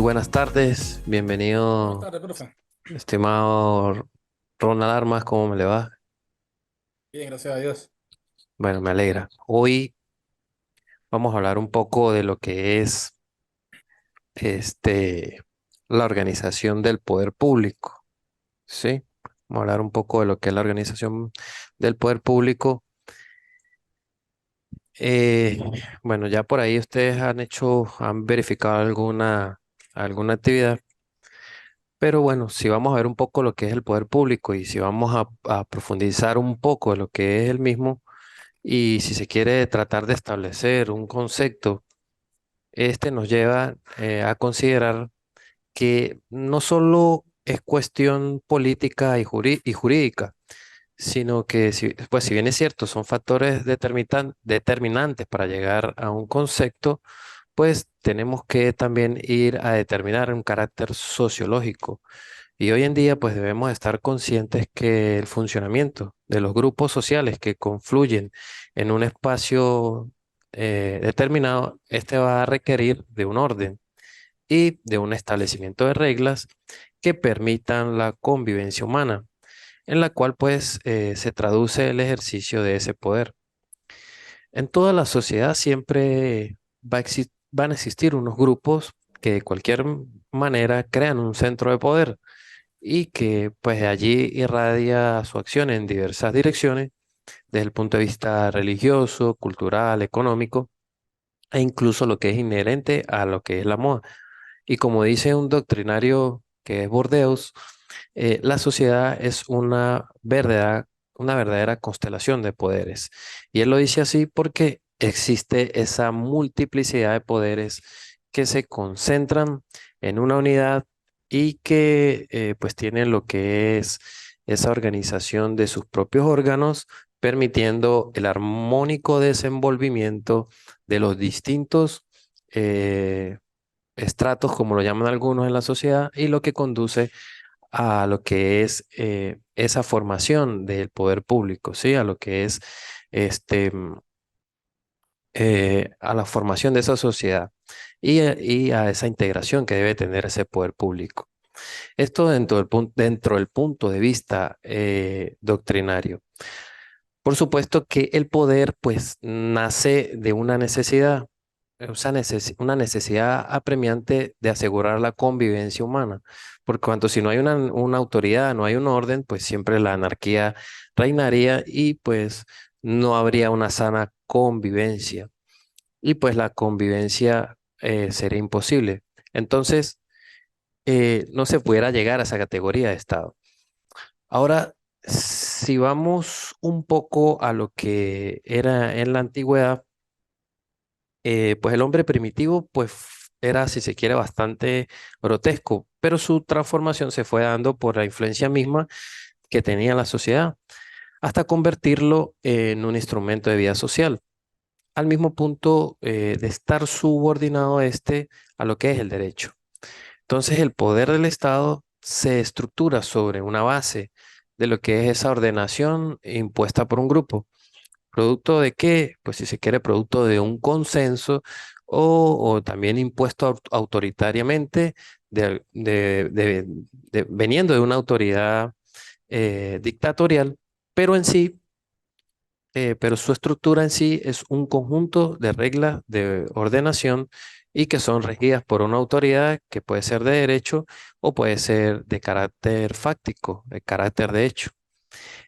buenas tardes, Buenas bienvenido, tardes, profe. estimado Ronald Armas, ¿cómo me le va? Bien, gracias a Dios. Bueno, me alegra. Hoy vamos a hablar un poco de lo que es este, la organización del poder público, ¿sí? Vamos a hablar un poco de lo que es la organización del poder público. Eh, bueno, ya por ahí ustedes han verificado alguna actividad. Pero bueno, si vamos a ver un poco lo que es el poder público y si vamos a profundizar un poco de lo que es el mismo y si se quiere tratar de establecer un concepto, este nos lleva a considerar que no solo es cuestión política y jurídica, sino que pues si bien es cierto, son factores determinantes para llegar a un concepto, pues tenemos que también ir a determinar un carácter sociológico. Y hoy en día, pues debemos estar conscientes que el funcionamiento de los grupos sociales que confluyen en un espacio determinado, este va a requerir de un orden y de un establecimiento de reglas que permitan la convivencia humana, en la cual pues se traduce el ejercicio de ese poder. En toda la sociedad siempre van a existir unos grupos que de cualquier manera crean un centro de poder y que pues de allí irradia su acción en diversas direcciones, desde el punto de vista religioso, cultural, económico e incluso lo que es inherente a lo que es la moda. Y como dice un doctrinario que es Bordeaux, la sociedad es una verdadera constelación de poderes. Y él lo dice así porque existe esa multiplicidad de poderes que se concentran en una unidad y que pues tienen lo que es esa organización de sus propios órganos, permitiendo el armónico desenvolvimiento de los distintos estratos, como lo llaman algunos en la sociedad, y lo que conduce a lo que es esa formación del poder público, ¿sí? A lo que es este, a la formación de esa sociedad y a esa integración que debe tener ese poder público. Esto dentro del punto de vista doctrinario. Por supuesto que el poder pues nace de una necesidad, una necesidad apremiante de asegurar la convivencia humana, por cuanto si no hay una autoridad, no hay un orden, pues siempre la anarquía reinaría y pues no habría una sana convivencia y pues la convivencia sería imposible. Entonces, no se pudiera llegar a esa categoría de Estado. Ahora, si vamos un poco a lo que era en la antigüedad, pues el hombre primitivo, pues era, si se quiere, bastante grotesco, pero su transformación se fue dando por la influencia misma que tenía la sociedad, hasta convertirlo en un instrumento de vida social, al mismo punto de estar subordinado a lo que es el derecho. Entonces, el poder del Estado se estructura sobre una base de lo que es esa ordenación impuesta por un grupo. ¿Producto de qué? Pues si se quiere, producto de un consenso o también impuesto autoritariamente veniendo de una autoridad dictatorial, pero en sí, pero su estructura en sí es un conjunto de reglas de ordenación y que son regidas por una autoridad que puede ser de derecho o puede ser de carácter fáctico, de carácter de hecho.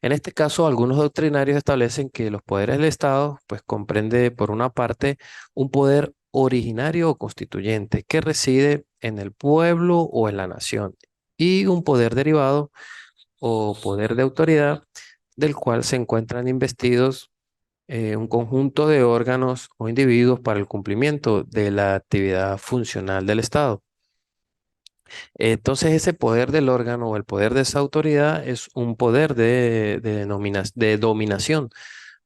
En este caso, algunos doctrinarios establecen que los poderes del Estado, pues comprende por una parte un poder originario o constituyente que reside en el pueblo o en la nación y un poder derivado o poder de autoridad del cual se encuentran investidos un conjunto de órganos o individuos para el cumplimiento de la actividad funcional del Estado. Entonces, ese poder del órgano o el poder de esa autoridad es un poder de dominación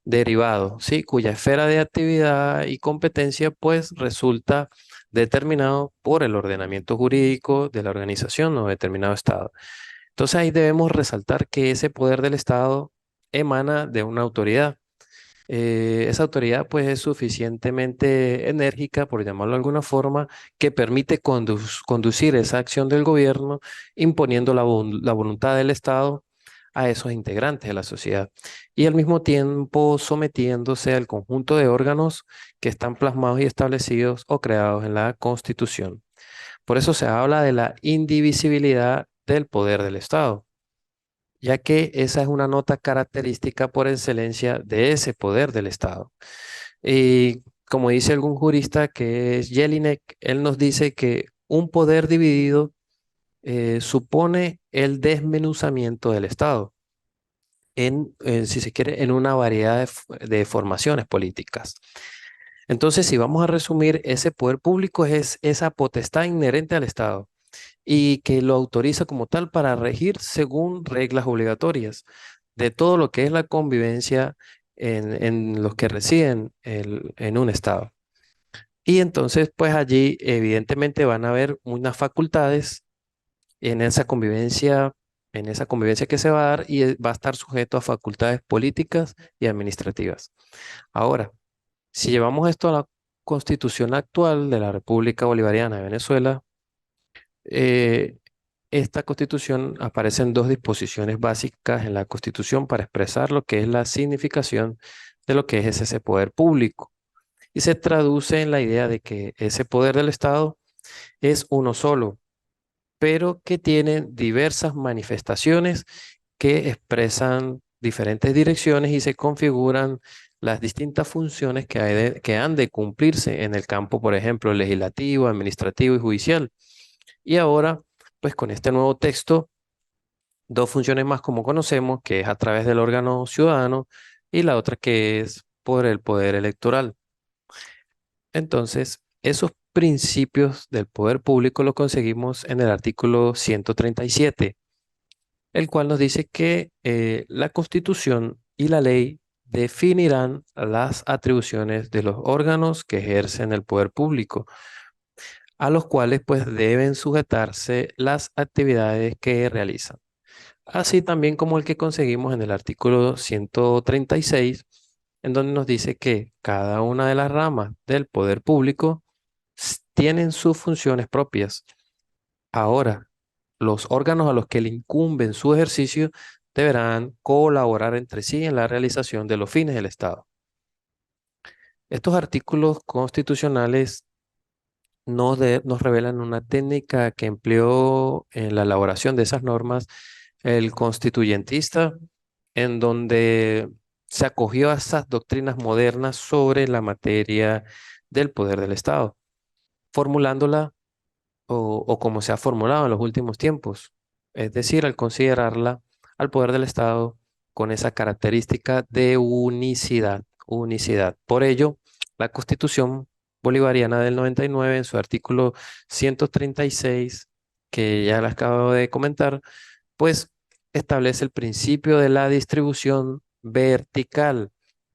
derivado, ¿sí? Cuya esfera de actividad y competencia, pues, resulta determinado por el ordenamiento jurídico de la organización o determinado Estado. Entonces, ahí debemos resaltar que ese poder del Estado emana de una autoridad. esa autoridad pues es suficientemente enérgica, por llamarlo de alguna forma, que permite conducir esa acción del gobierno imponiendo la voluntad del Estado a esos integrantes de la sociedad y al mismo tiempo sometiéndose al conjunto de órganos que están plasmados y establecidos o creados en la Constitución. Por eso se habla de la indivisibilidad del poder del Estado, ya que esa es una nota característica por excelencia de ese poder del Estado. Y como dice algún jurista que es Jelinek, él nos dice que un poder dividido supone el desmenuzamiento del Estado si se quiere, en una variedad de formaciones políticas. Entonces, si vamos a resumir, ese poder público es esa potestad inherente al Estado y que lo autoriza como tal para regir según reglas obligatorias de todo lo que es la convivencia en los que residen en un Estado. Y entonces, pues allí evidentemente van a haber unas facultades en en esa convivencia que se va a dar y va a estar sujeto a facultades políticas y administrativas. Ahora, si llevamos esto a la constitución actual de la República Bolivariana de Venezuela, eh, esta constitución aparece en dos disposiciones básicas en la constitución para expresar lo que es la significación de lo que es ese poder público. Y se traduce en la idea de que ese poder del Estado es uno solo, pero que tienen diversas manifestaciones que expresan diferentes direcciones y se configuran las distintas funciones que han de cumplirse en el campo, por ejemplo, legislativo, administrativo y judicial. Y ahora, pues con este nuevo texto, dos funciones más como conocemos, que es a través del órgano ciudadano y la otra que es por el poder electoral. Entonces, esos principios del poder público lo conseguimos en el artículo 137, el cual nos dice que la Constitución y la ley definirán las atribuciones de los órganos que ejercen el poder público, a los cuales pues deben sujetarse las actividades que realizan. Así también como el que conseguimos en el artículo 136, en donde nos dice que cada una de las ramas del poder público tienen sus funciones propias. Ahora, los órganos a los que le incumben su ejercicio deberán colaborar entre sí en la realización de los fines del Estado. Estos artículos constitucionales nos revelan una técnica que empleó en la elaboración de esas normas el constituyentista, en donde se acogió a esas doctrinas modernas sobre la materia del poder del Estado, formulándola o como se ha formulado en los últimos tiempos, es decir, al considerarla al poder del Estado con esa característica de unicidad. Por ello, la Constitución Bolivariana del 99, en su artículo 136, que ya les acabo de comentar, pues establece el principio de la distribución vertical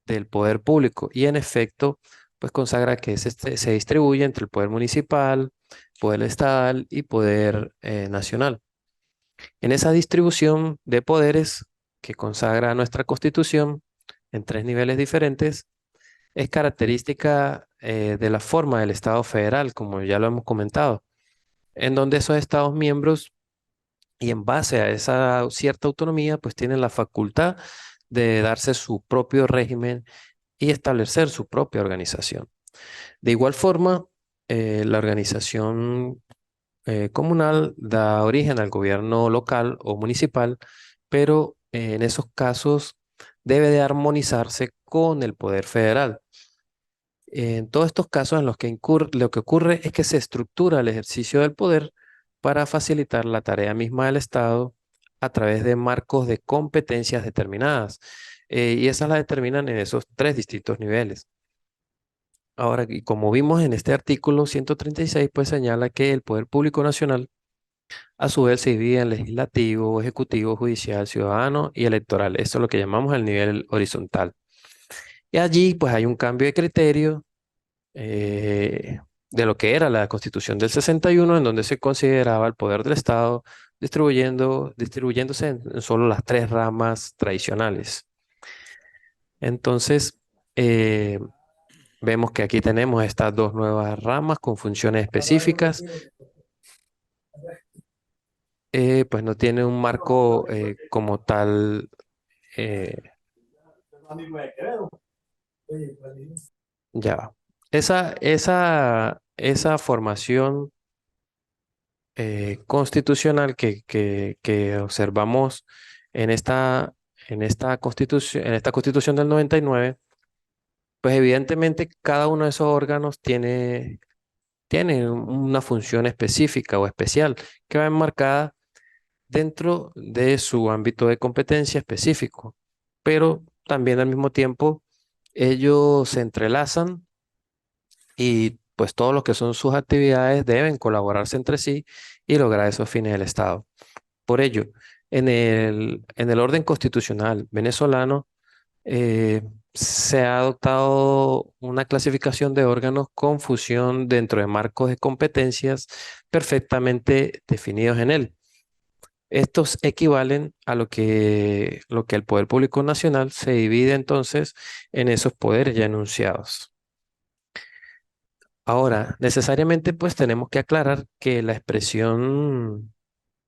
del poder público y en efecto, pues consagra que se distribuye entre el poder municipal, poder estatal y poder nacional. En esa distribución de poderes que consagra nuestra Constitución en tres niveles diferentes, es característica de la forma del Estado federal, como ya lo hemos comentado, en donde esos Estados miembros y en base a esa cierta autonomía, pues tienen la facultad de darse su propio régimen y establecer su propia organización. De igual forma, la organización comunal da origen al gobierno local o municipal, pero en esos casos debe de armonizarse con el poder federal. En todos estos casos en los que lo que ocurre es que se estructura el ejercicio del poder para facilitar la tarea misma del Estado a través de marcos de competencias determinadas. Y esas las determinan en esos tres distintos niveles. Ahora, y como vimos en este artículo 136, pues señala que el poder público nacional a su vez se divide en legislativo, ejecutivo, judicial, ciudadano y electoral. Esto es lo que llamamos el nivel horizontal. Y allí pues hay un cambio de criterio eh, de lo que era la Constitución del 61, en donde se consideraba el poder del Estado distribuyéndose en solo las tres ramas tradicionales. Entonces, eh, vemos que aquí tenemos estas dos nuevas ramas con funciones específicas. Pues no tiene un marco como tal. eh, ya va. Esa formación constitucional que observamos en en esta constitución del 99, pues evidentemente cada uno de esos órganos tiene una función específica o especial que va enmarcada dentro de su ámbito de competencia específico, pero también al mismo tiempo ellos se entrelazan y pues todos los que son sus actividades deben colaborarse entre sí y lograr esos fines del Estado. Por ello, en el orden constitucional venezolano, eh, se ha adoptado una clasificación de órganos con fusión dentro de marcos de competencias perfectamente definidos en él. Estos equivalen a lo que el Poder Público Nacional se divide entonces en esos poderes ya enunciados. Ahora, necesariamente pues tenemos que aclarar que la expresión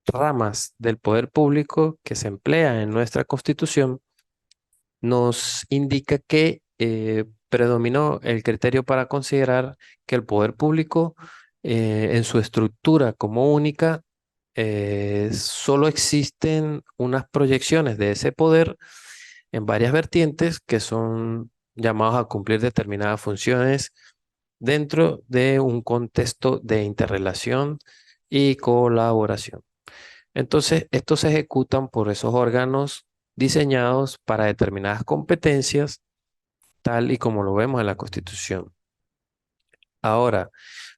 ramas del poder público que se emplea en nuestra Constitución nos indica que predominó el criterio para considerar que el poder público en su estructura como única solo existen unas proyecciones de ese poder en varias vertientes que son llamados a cumplir determinadas funciones dentro de un contexto de interrelación y colaboración. Entonces, estos se ejecutan por esos órganos diseñados para determinadas competencias, tal y como lo vemos en la Constitución. Ahora,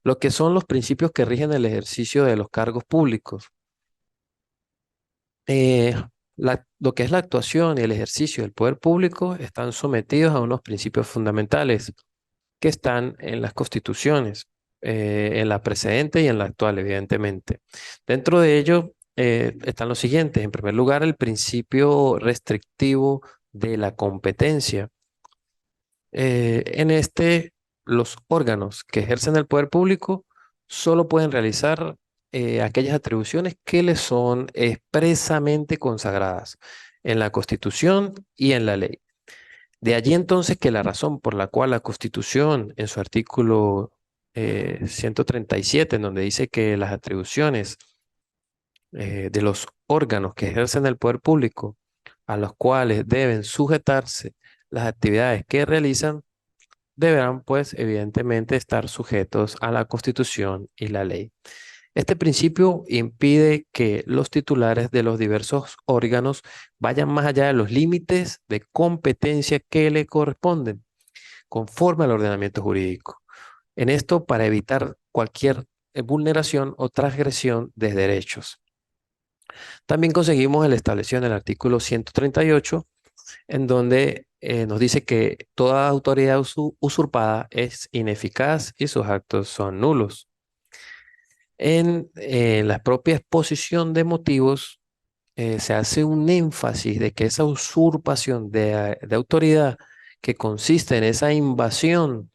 lo que son los principios que rigen el ejercicio de los cargos públicos. Eh, lo que es la actuación y el ejercicio del poder público están sometidos a unos principios fundamentales que están en las constituciones, en la precedente y en la actual, evidentemente. Dentro de ello están los siguientes. En primer lugar, el principio restrictivo de la competencia. En este, los órganos que ejercen el poder público solo pueden realizar aquellas atribuciones que les son expresamente consagradas en la Constitución y en la ley. De allí entonces que la razón por la cual la Constitución, en su artículo 137, en donde dice que las atribuciones de los órganos que ejercen el poder público, a los cuales deben sujetarse las actividades que realizan, deberán pues evidentemente estar sujetos a la Constitución y la ley. Este principio impide que los titulares de los diversos órganos vayan más allá de los límites de competencia que le corresponden, conforme al ordenamiento jurídico. En esto para evitar cualquier vulneración o transgresión de derechos. También conseguimos el establecido en el artículo 138, en donde nos dice que toda autoridad usurpada es ineficaz y sus actos son nulos. En la propia exposición de motivos se hace un énfasis de que esa usurpación de autoridad que consiste en esa invasión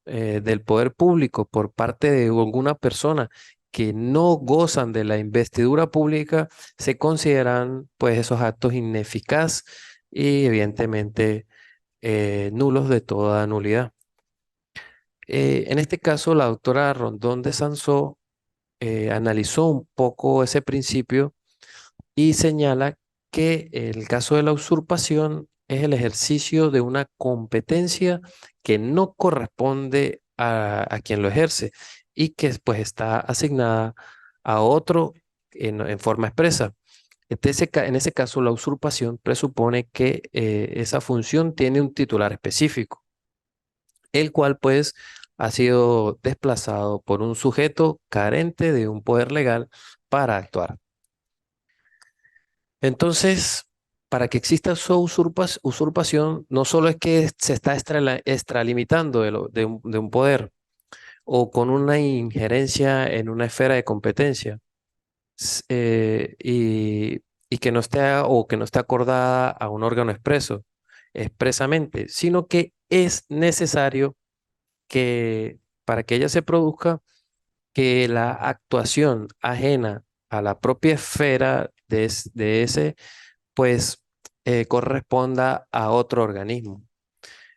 del poder público por parte de alguna persona que no gozan de la investidura pública, se consideran pues esos actos ineficaz y evidentemente nulos de toda nulidad. En este caso, la doctora Rondón de Sansó analizó un poco ese principio y señala que el caso de la usurpación es el ejercicio de una competencia que no corresponde a quien lo ejerce y que pues está asignada a otro en forma expresa. En ese caso, la usurpación presupone que esa función tiene un titular específico, el cual pues ha sido desplazado por un sujeto carente de un poder legal para actuar. Entonces, para que exista su usurpación, no solo es que se está extralimitando de un poder o con una injerencia en una esfera de competencia s- eh, y, y que no esté acordada a un órgano expresamente, sino que es necesario que para que ella se produzca, que la actuación ajena a la propia esfera de ese, pues corresponda a otro organismo.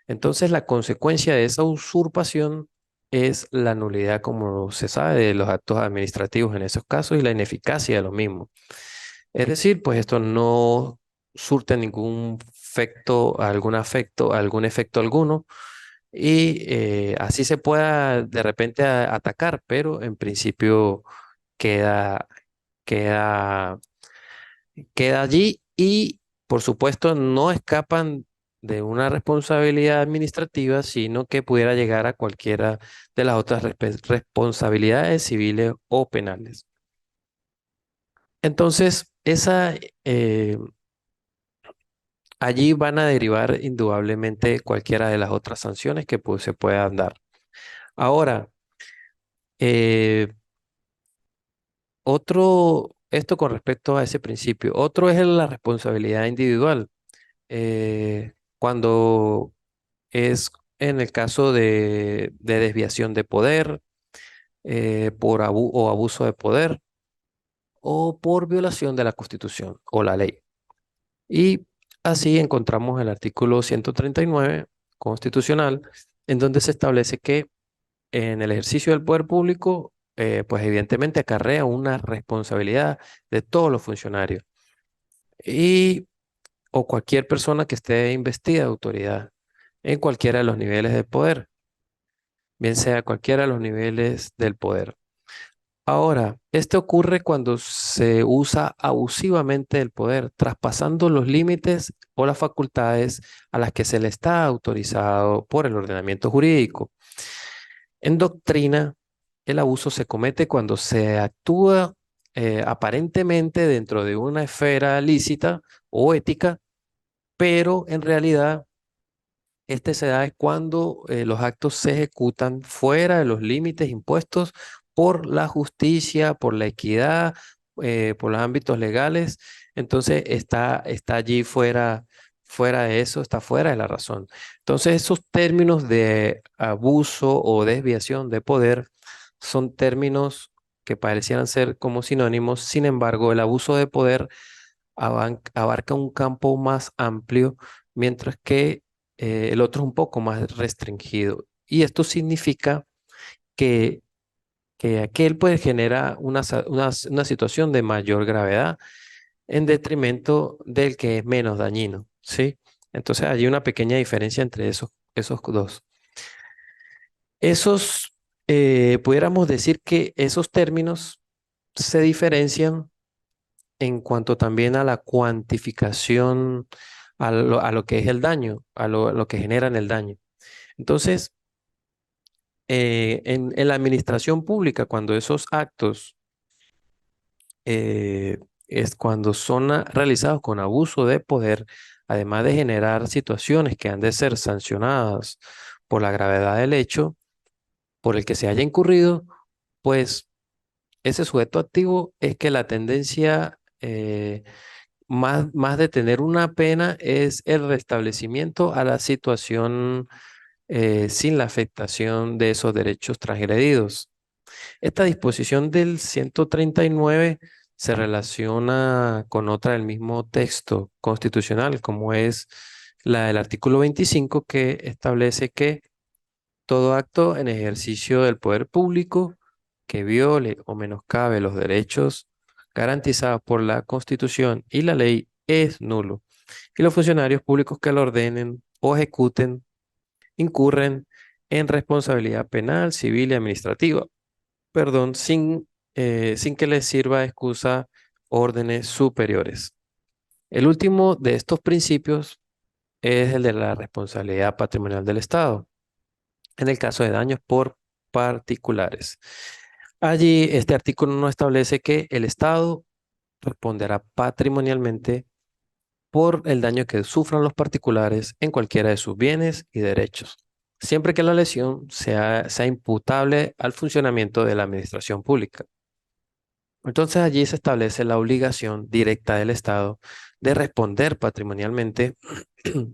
Entonces, la consecuencia de esa usurpación es la nulidad, como se sabe, de los actos administrativos en esos casos y la ineficacia de los mismos. Es decir, pues esto no surte ningún algún efecto alguno, y así se pueda de repente atacar, pero en principio queda, queda, queda allí y por supuesto no escapan de una responsabilidad administrativa, sino que pudiera llegar a cualquiera de las otras responsabilidades civiles o penales. Entonces, eh, allí van a derivar indudablemente cualquiera de las otras sanciones que pues, se puedan dar. Ahora, eh, esto con respecto a ese principio. Otro es la responsabilidad individual. Cuando es en el caso de desviación de poder, o abuso de poder, o por violación de la Constitución o la ley. Y así encontramos el artículo 139 constitucional, en donde se establece que en el ejercicio del poder público, pues evidentemente acarrea una responsabilidad de todos los funcionarios y o cualquier persona que esté investida de autoridad en cualquiera de los niveles de poder, bien sea cualquiera de los niveles del poder. Ahora, esto ocurre cuando se usa abusivamente el poder, traspasando los límites o las facultades a las que se le está autorizado por el ordenamiento jurídico. En doctrina, el abuso se comete cuando se actúa aparentemente dentro de una esfera lícita o ética, pero en realidad este se da es cuando los actos se ejecutan fuera de los límites impuestos por la justicia, por la equidad, por los ámbitos legales. Entonces está allí fuera de eso, está fuera de la razón. Entonces esos términos de abuso o desviación de poder son términos que parecieran ser como sinónimos. Sin embargo, el abuso de poder abarca un campo más amplio, mientras que el otro es un poco más restringido. Y esto significa que, que aquel pues genera una situación de mayor gravedad en detrimento del que es menos dañino, ¿sí? Entonces hay una pequeña diferencia entre esos dos. Pudiéramos decir que esos términos se diferencian en cuanto también a la cuantificación, a lo que es el daño, a lo que generan el daño. Entonces, en la administración pública, cuando esos actos eh, es cuando son realizados con abuso de poder, además de generar situaciones que han de ser sancionadas por la gravedad del hecho por el que se haya incurrido, pues ese sujeto activo es que la tendencia más de tener una pena es el restablecimiento a la situación sin la afectación de esos derechos transgredidos. Esta disposición del 139 se relaciona con otra del mismo texto constitucional, como es la del artículo 25, que establece que todo acto en ejercicio del poder público que viole o menoscabe los derechos garantizados por la Constitución y la ley es nulo, y los funcionarios públicos que lo ordenen o ejecuten incurren en responsabilidad penal, civil y administrativa, perdón, sin que les sirva de excusa órdenes superiores. El último de estos principios es el de la responsabilidad patrimonial del Estado en el caso de daños por particulares. Allí este artículo no establece que el Estado responderá patrimonialmente por el daño que sufran los particulares en cualquiera de sus bienes y derechos, siempre que la lesión sea imputable al funcionamiento de la administración pública. Entonces allí se establece la obligación directa del Estado de responder patrimonialmente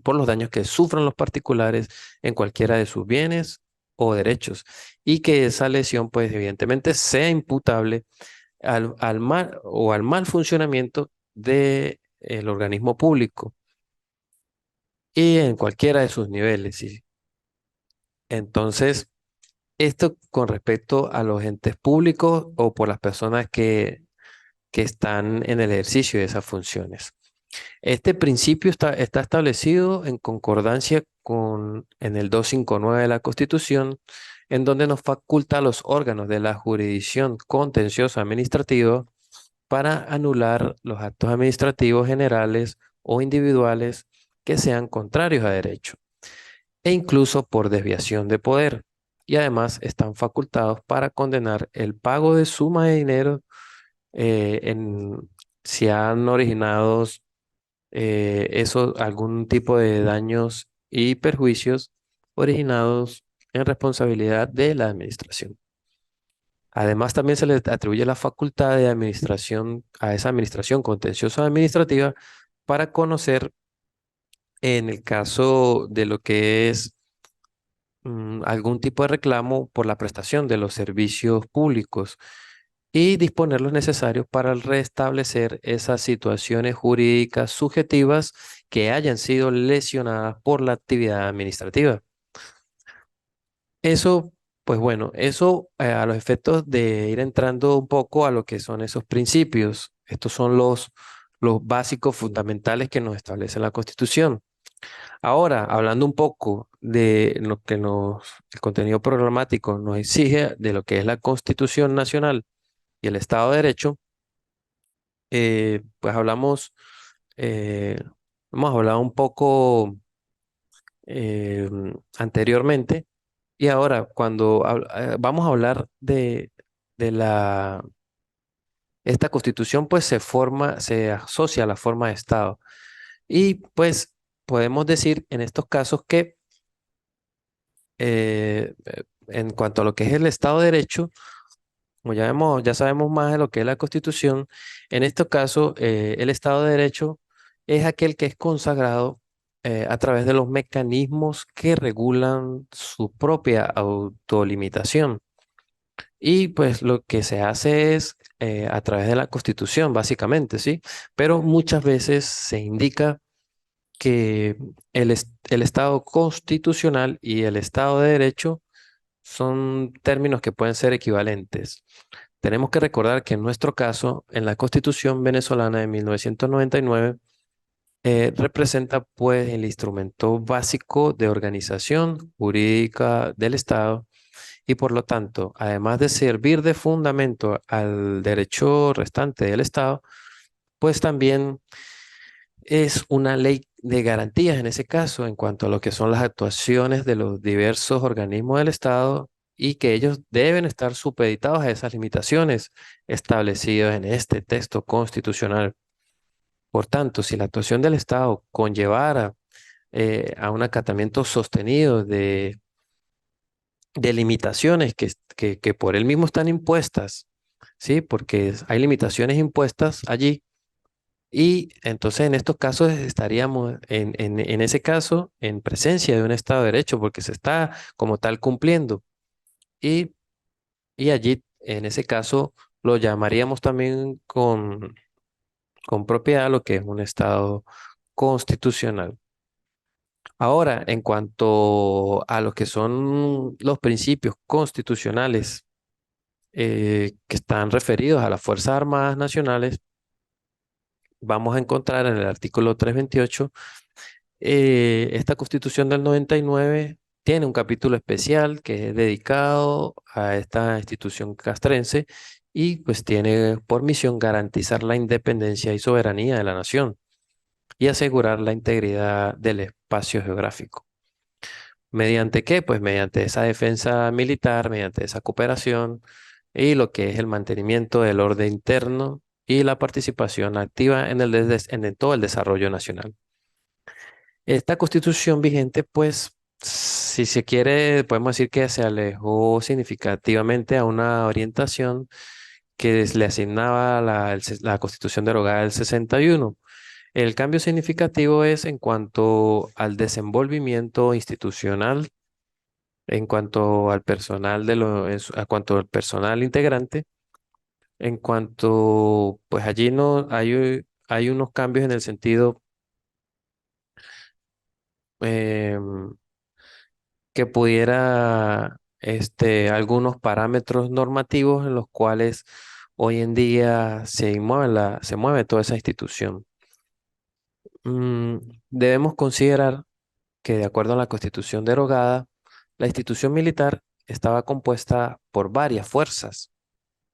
por los daños que sufran los particulares en cualquiera de sus bienes o derechos y que esa lesión pues evidentemente sea imputable al mal o al mal funcionamiento del organismo público y en cualquiera de sus niveles. ¿Sí? Entonces, esto con respecto a los entes públicos o por las personas que están en el ejercicio de esas funciones. Este principio está establecido en concordancia con en el 259 de la Constitución, en donde nos faculta a los órganos de la jurisdicción contencioso administrativa para anular los actos administrativos generales o individuales que sean contrarios a derecho e incluso por desviación de poder. Y además están facultados para condenar el pago de suma de dinero si han originado algún tipo de daños y perjuicios originados en responsabilidad de la administración. Además, también se le atribuye la facultad de administración a esa administración contenciosa administrativa para conocer en el caso de lo que es algún tipo de reclamo por la prestación de los servicios públicos y disponer los necesarios para restablecer esas situaciones jurídicas subjetivas que hayan sido lesionadas por la actividad administrativa. Eso, pues bueno, eso a los efectos de ir entrando un poco a lo que son esos principios. Estos son los básicos fundamentales que nos establece la Constitución. Ahora, hablando un poco de lo que el contenido programático nos exige de lo que es la Constitución Nacional y el Estado de Derecho, pues eh, hemos hablado un poco eh, anteriormente y ahora cuando vamos a hablar de esta Constitución, pues se asocia a la forma de Estado y pues podemos decir en estos casos que en cuanto a lo que es el Estado de Derecho, como ya sabemos más de lo que es la Constitución, en este caso, el Estado de Derecho es aquel que es consagrado a través de los mecanismos que regulan su propia autolimitación. Y pues lo que se hace es a través de la Constitución, básicamente, ¿sí? Pero muchas veces se indica que el Estado constitucional y el Estado de Derecho son términos que pueden ser equivalentes. Tenemos que recordar que en nuestro caso, en la Constitución venezolana de 1999, representa pues el instrumento básico de organización jurídica del Estado y por lo tanto, además de servir de fundamento al derecho restante del Estado, pues también es una ley de garantías en ese caso en cuanto a lo que son las actuaciones de los diversos organismos del Estado y que ellos deben estar supeditados a esas limitaciones establecidas en este texto constitucional. Por tanto, si la actuación del Estado conllevara a un acatamiento sostenido de limitaciones que por él mismo están impuestas, ¿sí? Porque hay limitaciones impuestas allí y entonces en estos casos estaríamos en ese caso en presencia de un Estado de Derecho porque se está como tal cumpliendo. Y, y allí en ese caso lo llamaríamos también con propiedad lo que es un Estado constitucional. Ahora, en cuanto a lo que son los principios constitucionales que están referidos a las Fuerzas Armadas Nacionales, vamos a encontrar en el artículo 328. Esta Constitución del 99 tiene un capítulo especial que es dedicado a esta institución castrense y pues tiene por misión garantizar la independencia y soberanía de la nación y asegurar la integridad del espacio geográfico. ¿Mediante qué? Pues mediante esa defensa militar, mediante esa cooperación y lo que es el mantenimiento del orden interno y la participación activa en todo el desarrollo nacional. Esta constitución vigente, pues, si se quiere, podemos decir que se alejó significativamente a una orientación que le asignaba la Constitución derogada del 61. El cambio significativo es en cuanto al desenvolvimiento institucional, en cuanto al personal a cuanto al personal integrante, en cuanto, pues allí no hay unos cambios en el sentido em, que pudiera algunos parámetros normativos en los cuales hoy en día se mueve toda esa institución. Mm, Debemos considerar que de acuerdo a la Constitución derogada, la institución militar estaba compuesta por varias fuerzas,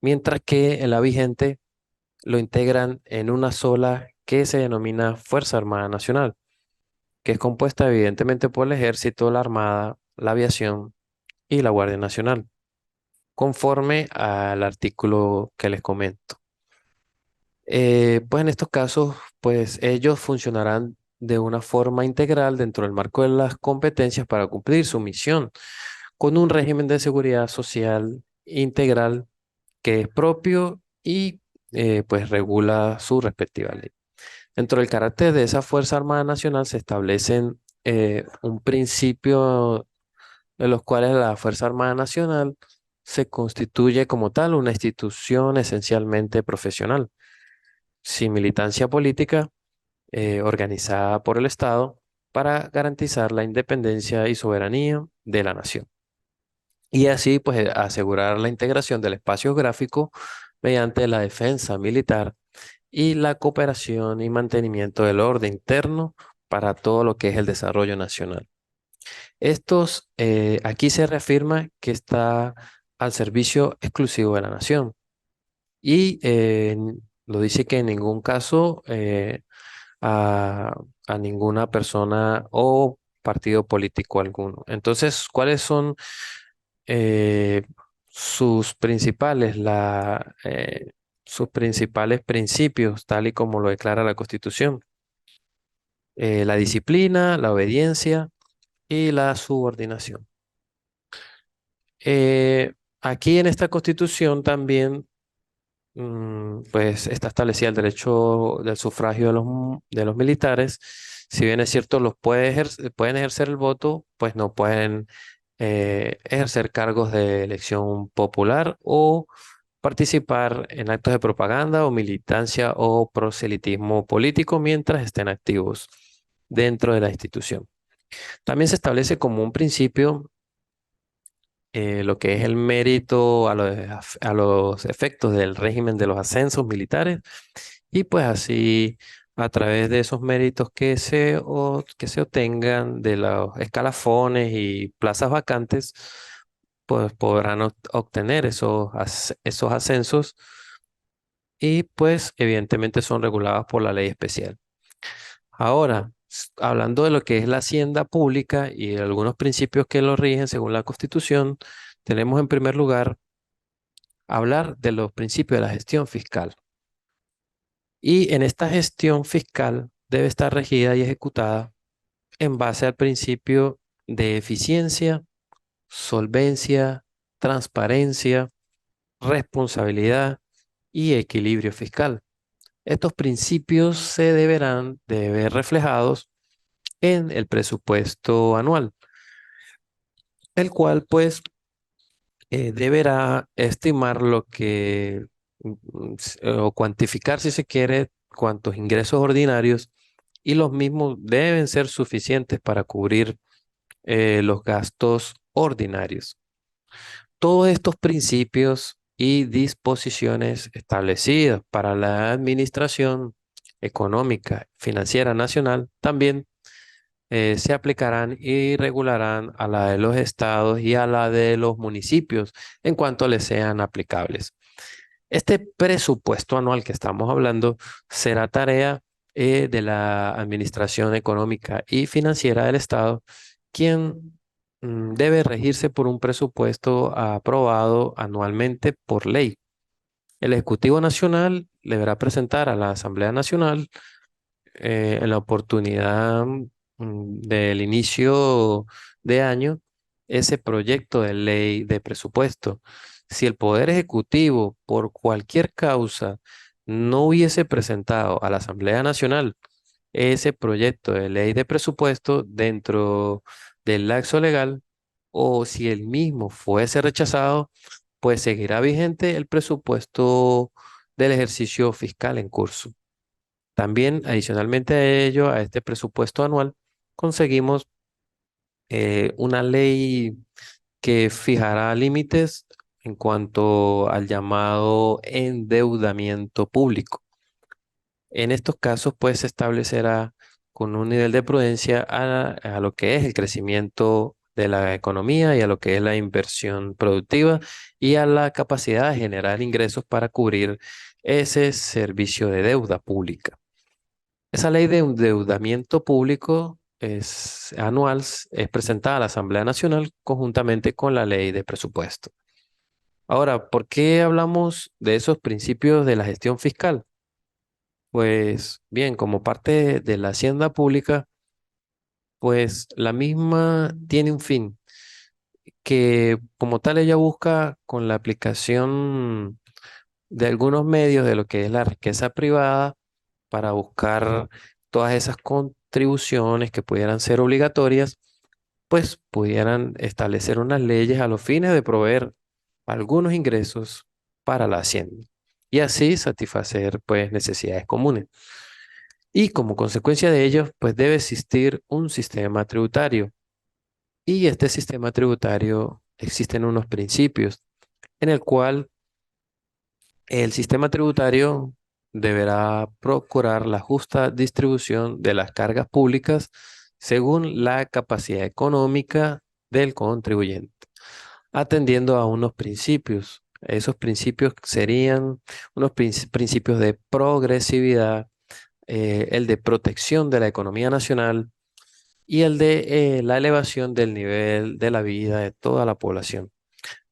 mientras que en la vigente lo integran en una sola que se denomina Fuerza Armada Nacional, que es compuesta evidentemente por el Ejército, la Armada, la Aviación y la Guardia Nacional, conforme al artículo que les comento. Pues en estos casos, pues ellos funcionarán de una forma integral dentro del marco de las competencias para cumplir su misión, con un régimen de seguridad social integral que es propio y pues regula su respectiva ley. Dentro del carácter de esa Fuerza Armada Nacional se establecen un principio de los cuales la Fuerza Armada Nacional se constituye como tal una institución esencialmente profesional, sin militancia política, organizada por el Estado para garantizar la independencia y soberanía de la nación. Y así, pues, asegurar la integración del espacio gráfico mediante la defensa militar y la cooperación y mantenimiento del orden interno para todo lo que es el desarrollo nacional. Aquí se reafirma que está al servicio exclusivo de la nación y lo dice que en ningún caso a, a ninguna persona o partido político alguno. Entonces, ¿cuáles son eh, sus sus principales principios, tal y como lo declara la Constitución? La disciplina, la obediencia y la subordinación. Eh, Aquí en esta Constitución también pues está establecido el derecho del sufragio de de los militares. Si bien es cierto, pueden ejercer el voto, pues no pueden ejercer cargos de elección popular o participar en actos de propaganda o militancia o proselitismo político mientras estén activos dentro de la institución. También se establece como un principio lo que es el mérito a los efectos del régimen de los ascensos militares y pues así a través de esos méritos que se obtengan de los escalafones y plazas vacantes, pues podrán obtener esos ascensos y pues evidentemente son regulados por la ley especial. Ahora, hablando de lo que es la hacienda pública y de algunos principios que lo rigen según la Constitución, tenemos en primer lugar hablar de los principios de la gestión fiscal. Y en esta gestión fiscal debe estar regida y ejecutada en base al principio de eficiencia, solvencia, transparencia, responsabilidad y equilibrio fiscal. Estos principios se deberán de ver reflejados en el presupuesto anual, el cual pues deberá estimar o cuantificar si se quiere cuántos ingresos ordinarios y los mismos deben ser suficientes para cubrir los gastos ordinarios. Todos estos principios y disposiciones establecidas para la administración económica financiera nacional también se aplicarán y regularán a la de los estados y a la de los municipios en cuanto les sean aplicables. Este presupuesto anual que estamos hablando será tarea de la Administración Económica y Financiera del Estado, quien debe regirse por un presupuesto aprobado anualmente por ley. El Ejecutivo Nacional deberá presentar a la Asamblea Nacional en la oportunidad del inicio de año ese proyecto de ley de presupuesto. si el Poder Ejecutivo, por cualquier causa, no hubiese presentado a la Asamblea Nacional ese proyecto de ley de presupuesto dentro del lapso legal, o si el mismo fuese rechazado, pues seguirá vigente el presupuesto del ejercicio fiscal en curso. También, adicionalmente a ello, a este presupuesto anual, conseguimos una ley que fijará límites en cuanto al llamado endeudamiento público. En estos casos, pues se establecerá con un nivel de prudencia a lo que es el crecimiento de la economía y a lo que es la inversión productiva y a la capacidad de generar ingresos para cubrir ese servicio de deuda pública. Esa ley de endeudamiento público es anual, es presentada a la Asamblea Nacional conjuntamente con la ley de presupuesto. Ahora, ¿por qué hablamos de esos principios de la gestión fiscal? Pues bien, como parte de la hacienda pública, pues la misma tiene un fin, que como tal ella busca con la aplicación de algunos medios de lo que es la riqueza privada para buscar todas esas contribuciones que pudieran ser obligatorias, pues pudieran establecer unas leyes a los fines de proveer algunos ingresos para la hacienda y así satisfacer pues necesidades comunes. Y como consecuencia de ello, pues debe existir un sistema tributario. Y este sistema tributario existen unos principios en el cual el sistema tributario deberá procurar la justa distribución de las cargas públicas según la capacidad económica del contribuyente, atendiendo a unos principios. Esos principios serían unos principios de progresividad, el de protección de la economía nacional y el de la elevación del nivel de la vida de toda la población.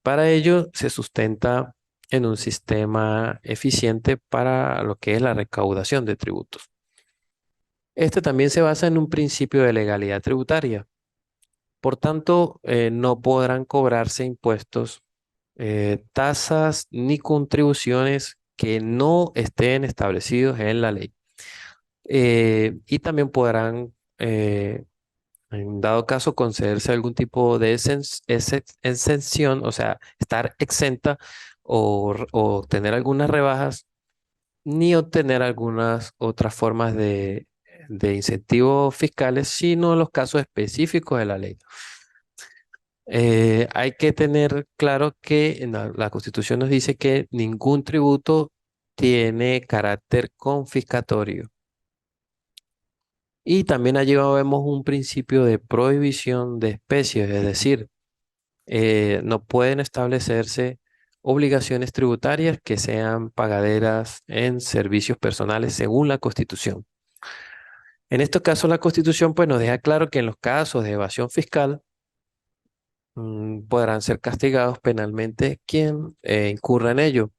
Para ello se sustenta en un sistema eficiente para lo que es la recaudación de tributos. Este también se basa en un principio de legalidad tributaria. Por tanto, no podrán cobrarse impuestos, tasas ni contribuciones que no estén establecidos en la ley. Y también podrán, en dado caso, concederse algún tipo de exención, o sea, estar exenta o tener algunas rebajas, ni obtener algunas otras formas de incentivos fiscales, sino en los casos específicos de la ley. Hay que tener claro que en la Constitución nos dice que ningún tributo tiene carácter confiscatorio. Y también allí vemos un principio de prohibición de especies, es decir, no pueden establecerse obligaciones tributarias que sean pagaderas en servicios personales según la Constitución. En estos casos, la Constitución pues, nos deja claro que en los casos de evasión fiscal podrán ser castigados penalmente quien incurra en ello.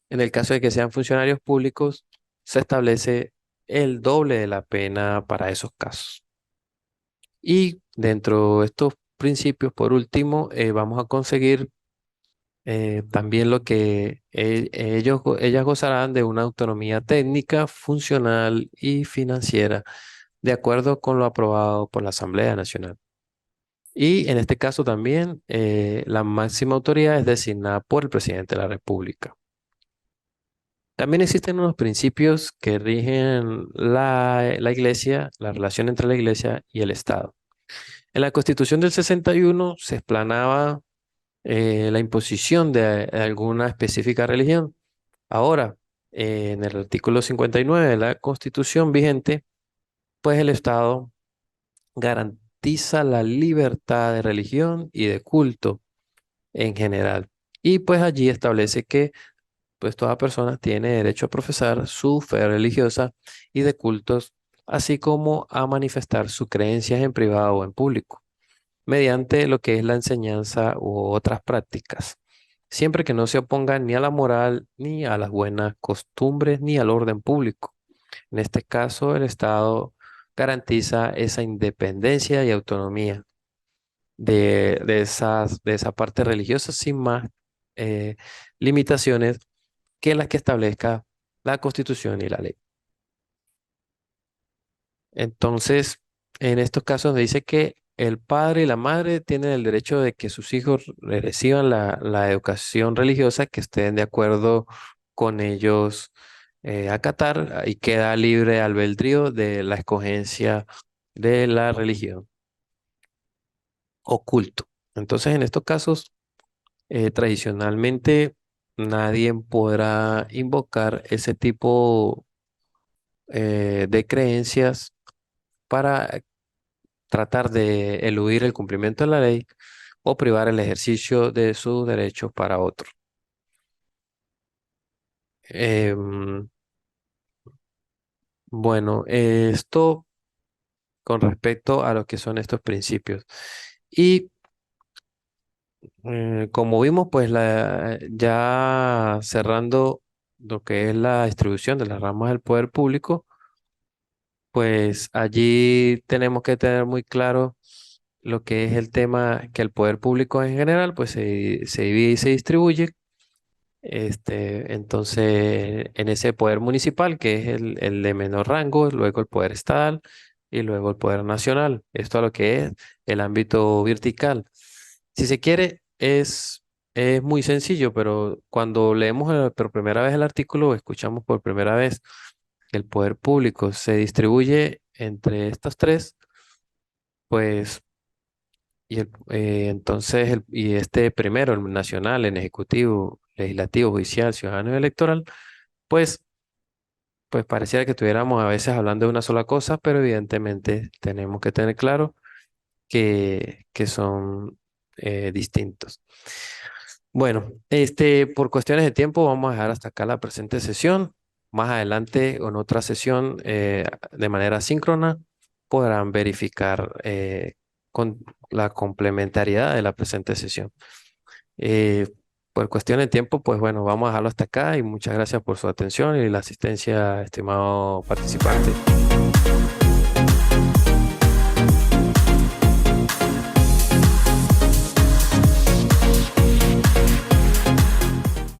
En el caso de que sean funcionarios públicos, se establece el doble de la pena para esos casos. Y dentro de estos principios, por último, vamos a conseguir también lo que ellas gozarán de una autonomía técnica, funcional y financiera, de acuerdo con lo aprobado por la Asamblea Nacional. Y en este caso también la máxima autoridad es designada por el presidente de la República. También existen unos principios que rigen la Iglesia, la relación entre la Iglesia y el Estado. En la Constitución del 61 se explanaba la imposición de alguna específica religión. Ahora, en el artículo 59 de la Constitución vigente, pues el Estado garantiza la libertad de religión y de culto en general. Y pues allí establece que pues toda persona tiene derecho a profesar su fe religiosa y de cultos, así como a manifestar sus creencias en privado o en público, mediante lo que es la enseñanza u otras prácticas, siempre que no se opongan ni a la moral, ni a las buenas costumbres, ni al orden público. En este caso, el Estado garantiza esa independencia y autonomía de esa parte religiosa sin más. eh, limitaciones que las que establezca la Constitución y la ley. Entonces, en estos casos dice que el padre y la madre tienen el derecho de que sus hijos reciban la educación religiosa que estén de acuerdo con ellos acatar y queda libre albedrío de la escogencia de la religión o culto. Entonces, en estos casos, tradicionalmente nadie podrá invocar ese tipo de creencias para tratar de eludir el cumplimiento de la ley o privar el ejercicio de sus derechos para otros. Em, bueno, esto con respecto a lo que son estos principios. Y como vimos, pues ya cerrando lo que es la distribución de las ramas del poder público, pues allí tenemos que tener muy claro lo que es el tema que el poder público en general, pues se divide y se distribuye. Entonces, en ese poder municipal, que es el de menor rango, luego el poder estatal y luego el poder nacional. Esto a lo que es el ámbito vertical. Si se quiere, es muy sencillo, pero cuando leemos por primera vez el artículo o escuchamos por primera vez que el poder público se distribuye entre estos tres, pues y este primero, el nacional, en ejecutivo, legislativo, judicial, ciudadano y electoral, pues, pues pareciera que estuviéramos a veces hablando de una sola cosa, pero evidentemente tenemos que tener claro que son distintos. Bueno, por cuestiones de tiempo vamos a dejar hasta acá la presente sesión. Más adelante, en otra sesión, de manera síncrona, podrán verificar con la complementariedad de la presente sesión. Eh, por cuestiones de tiempo, pues bueno, vamos a dejarlo hasta acá y muchas gracias por su atención y la asistencia, estimado participante.